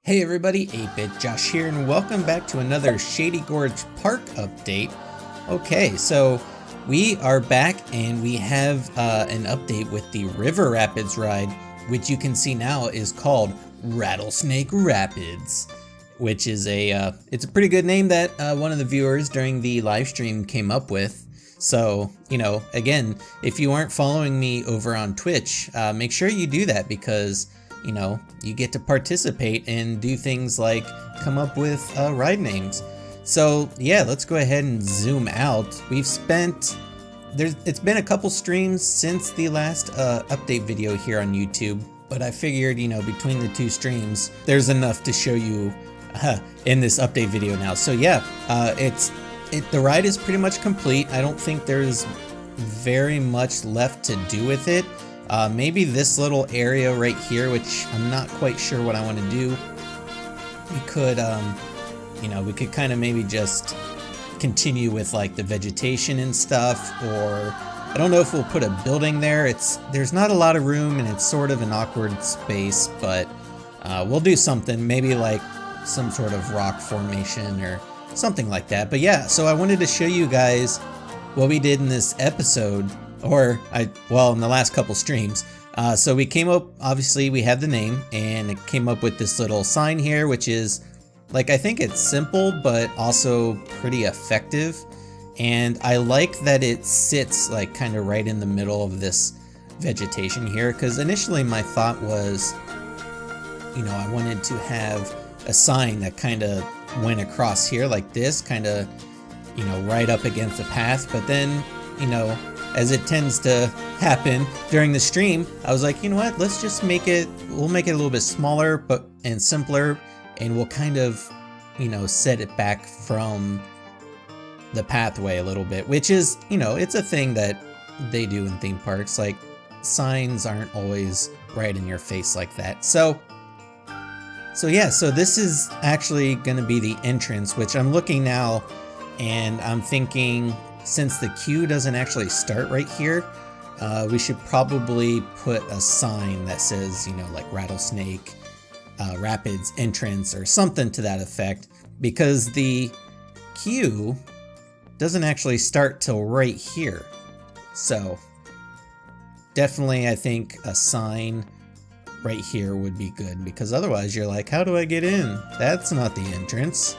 Hey everybody, 8-Bit Josh here, and welcome back to another Shady Gorge Park update. Okay, so we are back and we have an update with the River Rapids ride, which you can see now is called Rattlesnake Rapids, which is it's a pretty good name that one of the viewers during the live stream came up with. So, you know, again, if you aren't following me over on Twitch, make sure you do that because you know, you get to participate and do things like come up with ride names. So yeah, let's go ahead and zoom out. It's been a couple streams since the last update video here on YouTube, but I figured, you know, between the two streams, there's enough to show you in this update video now. So yeah, the ride is pretty much complete. I don't think there's very much left to do with it. Maybe this little area right here, which I'm not quite sure what I want to do. We could, you know, we could kind of maybe just continue with like the vegetation and stuff, or I don't know if we'll put a building there. There's not a lot of room and it's sort of an awkward space, but we'll do something, maybe like some sort of rock formation or something like that. But yeah, so I wanted to show you guys what we did in this episode. Well, in the last couple streams. So we came up, obviously we have the name, and it came up with this little sign here, which is, like, I think it's simple, but also pretty effective. And I like that it sits, like, kind of right in the middle of this vegetation here, because initially my thought was, you know, I wanted to have a sign that kind of went across here like this, kind of, you know, right up against the path, but then, you know, as it tends to happen during the stream, I was like, you know what, let's just we'll make it a little bit smaller and simpler, and we'll kind of, you know, set it back from the pathway a little bit, which is, you know, it's a thing that they do in theme parks. Like, signs aren't always right in your face like that. So yeah, so this is actually going to be the entrance, which I'm looking now and I'm thinking, since the queue doesn't actually start right here, we should probably put a sign that says, you know, like Rattlesnake Rapids entrance or something to that effect, because the queue doesn't actually start till right here. So definitely I think a sign right here would be good, because otherwise you're like, how do I get in? That's not the entrance.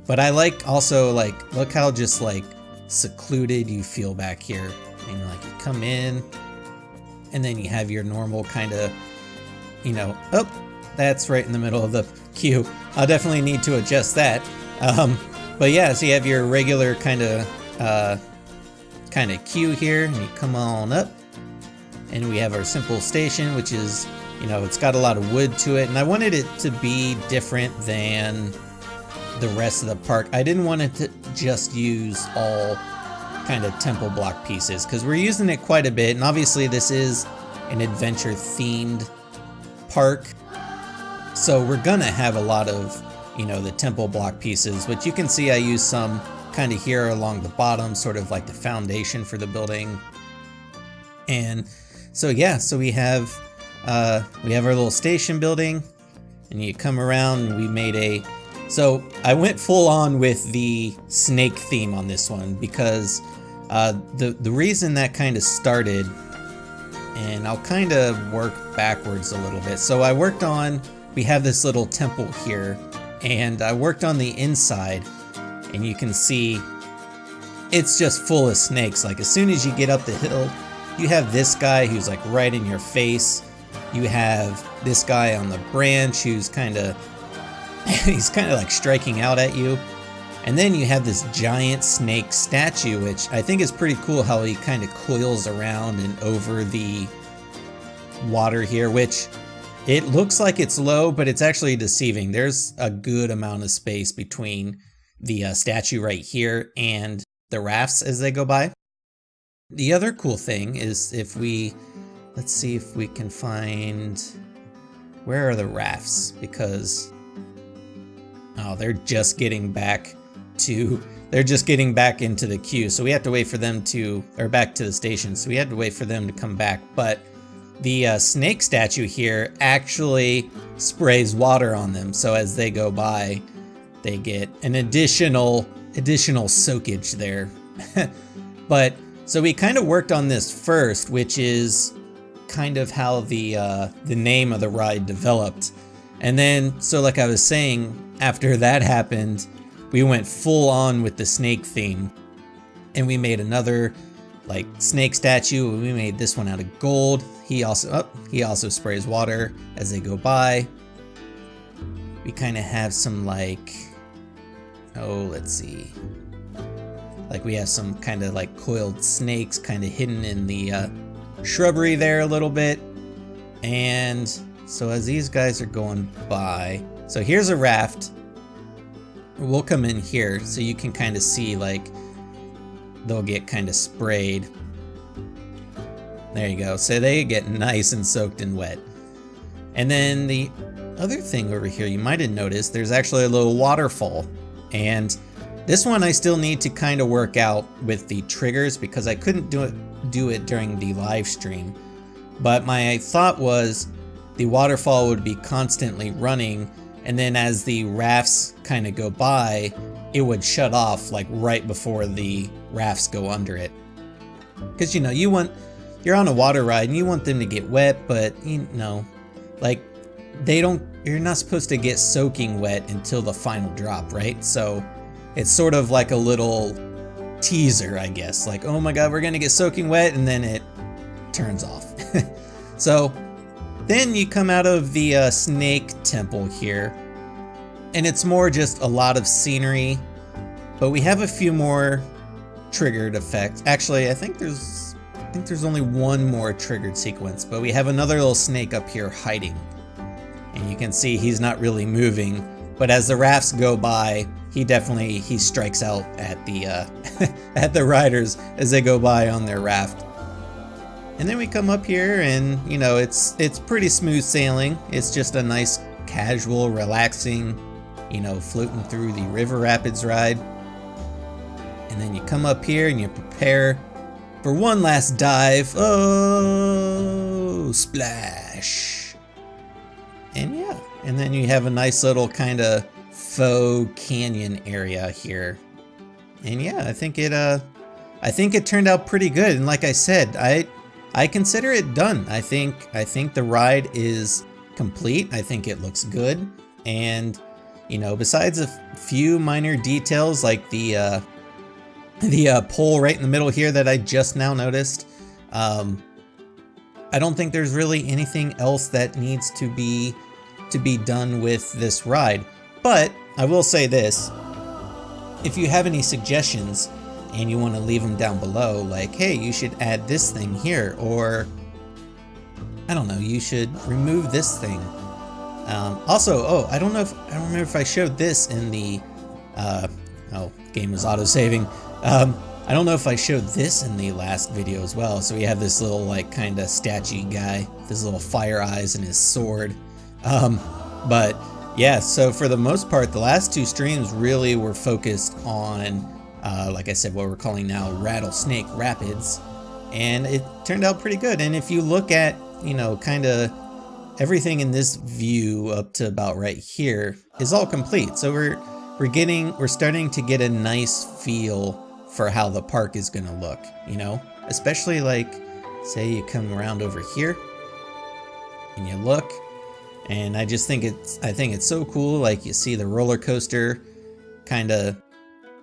But I like also, like, look how just like secluded you feel back here. And like you come in and then you have your normal kind of, you know, oh, that's right in the middle of the queue. I'll definitely need to adjust that. But yeah, so you have your regular kind of queue here, and you come on up and we have our simple station, which is, you know, it's got a lot of wood to it. And I wanted it to be different than the rest of the park. I didn't want it to just use all kind of temple block pieces, because we're using it quite a bit, and obviously this is an adventure themed park, so we're gonna have a lot of, you know, the temple block pieces, which you can see I use some kind of here along the bottom, sort of like the foundation for the building. And so yeah, so we have our little station building, and you come around and we made so I went full on with the snake theme on this one, because the reason that kind of started, and I'll kind of work backwards a little bit. So we have this little temple here, and I worked on the inside, and you can see it's just full of snakes. Like, as soon as you get up the hill, you have this guy who's like right in your face. You have this guy on the branch who's he's kind of like striking out at you. And then you have this giant snake statue, which I think is pretty cool, how he kind of coils around and over the water here, which it looks like it's low, but it's actually deceiving. There's a good amount of space between the statue right here and the rafts as they go by. The other cool thing is, let's see if we can find, where are the rafts? Because oh, they're just getting back into the queue. So we have to wait for them back to the station. So we had to wait for them to come back. But the snake statue here actually sprays water on them, so as they go by, they get an additional soakage there. But so we kind of worked on this first, which is kind of how the name of the ride developed. And then, so like I was saying, after that happened, we went full on with the snake theme, and we made another like snake statue. We made this one out of gold. He also sprays water as they go by. We kind of have some like, oh, let's see. Like we have some kind of like coiled snakes kind of hidden in the shrubbery there a little bit. And so as these guys are going by, so here's a raft. We'll come in here so you can kind of see like they'll get kind of sprayed. There you go. So they get nice and soaked and wet. And then the other thing over here, you might have noticed there's actually a little waterfall. And this one I still need to kind of work out with the triggers because I couldn't do it during the live stream. But my thought was the waterfall would be constantly running, and then as the rafts kind of go by, it would shut off like right before the rafts go under it. Because you know, you're on a water ride and you want them to get wet, but you know, like you're not supposed to get soaking wet until the final drop, right? So it's sort of like a little teaser, I guess. Like, oh my God, we're gonna get soaking wet, and then it turns off. So then you come out of the snake temple here, and it's more just a lot of scenery, but we have a few more triggered effects. Actually, I think there's only one more triggered sequence, but we have another little snake up here hiding. And you can see he's not really moving, but as the rafts go by, he strikes out at the at the riders as they go by on their raft. And then we come up here and, you know, it's pretty smooth sailing. It's just a nice casual, relaxing, you know, floating through the river rapids ride. And then you come up here and you prepare for one last dive. Oh, splash. And yeah, and then you have a nice little kind of faux canyon area here. And yeah, I think it turned out pretty good. And like I said, I consider it done. I think the ride is complete. I think it looks good. And you know, besides a few minor details like the pole right in the middle here that I just now noticed, I don't think there's really anything else that needs to be done with this ride. But I will say this, if you have any suggestions and you want to leave them down below, like, hey, you should add this thing here, or I don't know, you should remove this thing. Also, I don't remember if I showed this in the game was auto-saving. I don't know if I showed this in the last video as well. So we have this little like kind of statue guy, this little fire eyes and his sword. But yeah, so for the most part, the last two streams really were focused on, like I said, what we're calling now Rattlesnake Rapids, and it turned out pretty good. And if you look at, you know, kind of everything in this view up to about right here is all complete. So we're starting to get a nice feel for how the park is gonna look, you know, especially like, say you come around over here and you look, and I think it's so cool. Like you see the roller coaster kind of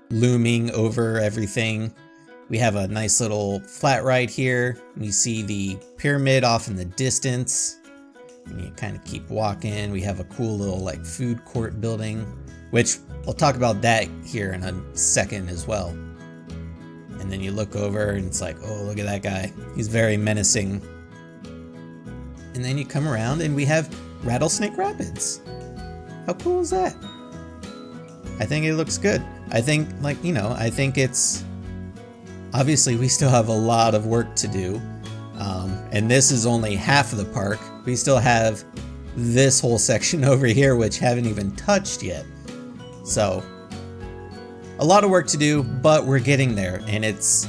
looming over everything. We have a nice little flat ride here. We see the pyramid off in the distance. And you kind of keep walking. We have a cool little like food court building, which I'll talk about that here in a second as well. And then you look over and it's like, oh, look at that guy. He's very menacing. And then you come around and we have Rattlesnake Rapids. How cool is that? I think it looks good. I think, like, you know, I think it's, obviously we still have a lot of work to do. And this is only half of the park. We still have this whole section over here, which haven't even touched yet. So a lot of work to do, but we're getting there, and it's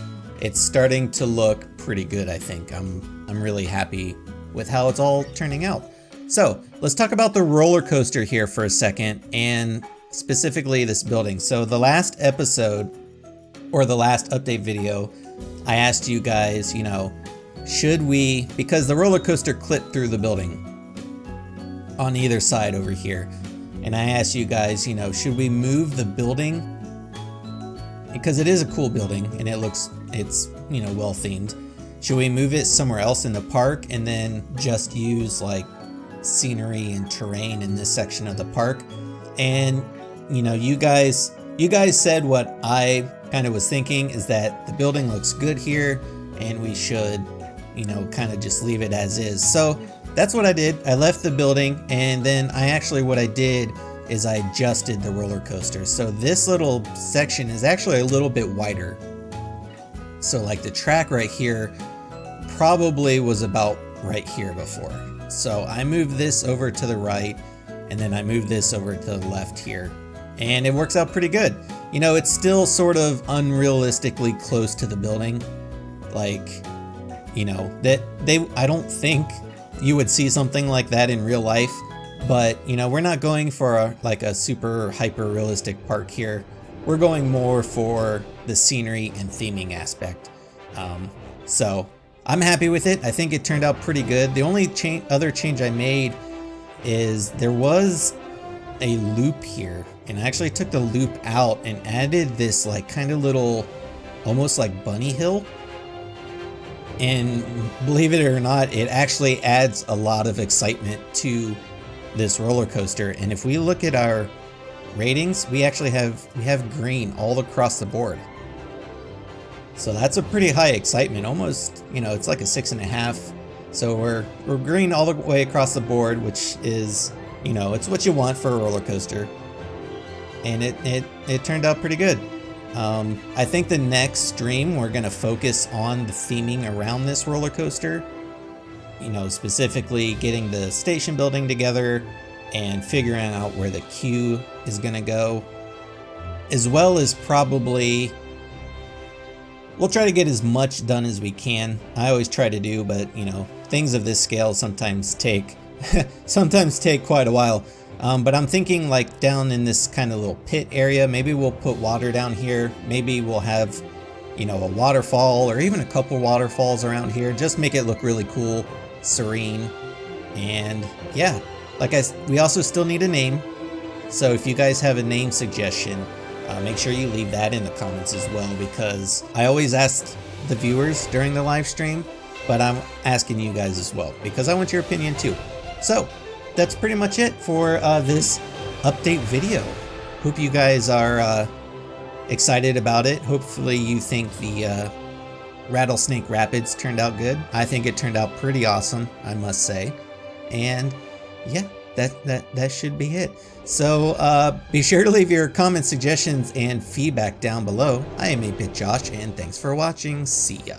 starting to look pretty good. I think I'm really happy with how it's all turning out. So let's talk about the roller coaster here for a second, and specifically this building. So the last episode, or the last update video, I asked you guys, you know, should we, because the roller coaster clipped through the building on either side over here, and I asked you guys, you know, should we move the building, because it is a cool building and it's you know, well themed. Should we move it somewhere else in the park and then just use like scenery and terrain in this section of the park? And you know, you guys said what I kind of was thinking, is that the building looks good here and we should, you know, kind of just leave it as is. So that's what I did. I left the building, and then what I did is I adjusted the roller coaster. So this little section is actually a little bit wider. So like the track right here probably was about right here before. So I moved this over to the right, and then I moved this over to the left here, and it works out pretty good. You know, it's still sort of unrealistically close to the building. Like, you know, I don't think you would see something like that in real life, but you know, we're not going for like a super hyper realistic park here. We're going more for the scenery and theming aspect. So I'm happy with it. I think it turned out pretty good. The only other change I made is there was a loop here, and I actually took the loop out and added this like kind of little, almost like bunny hill. And believe it or not, it actually adds a lot of excitement to this roller coaster. And if we look at our ratings, we have green all across the board. So that's a pretty high excitement, almost, you know, it's like a 6.5. So we're green all the way across the board, which is, you know, it's what you want for a roller coaster. And it turned out pretty good. I think the next stream we're gonna focus on the theming around this roller coaster. You know, specifically getting the station building together and figuring out where the queue is gonna go, as well as probably we'll try to get as much done as we can. I always try to do, but you know, things of this scale sometimes take quite a while. But I'm thinking like down in this kind of little pit area, maybe we'll put water down here. Maybe we'll have, you know, a waterfall or even a couple waterfalls around here. Just make it look really cool, serene. And yeah, we also still need a name. So if you guys have a name suggestion, make sure you leave that in the comments as well, because I always ask the viewers during the live stream, but I'm asking you guys as well, because I want your opinion too. So that's pretty much it for this update video. Hope you guys are excited about it. Hopefully you think the Rattlesnake Rapids turned out good. I think it turned out pretty awesome, I must say. And yeah, that should be it. So be sure to leave your comments, suggestions, and feedback down below. I am 8-Bit Josh, and thanks for watching. See ya.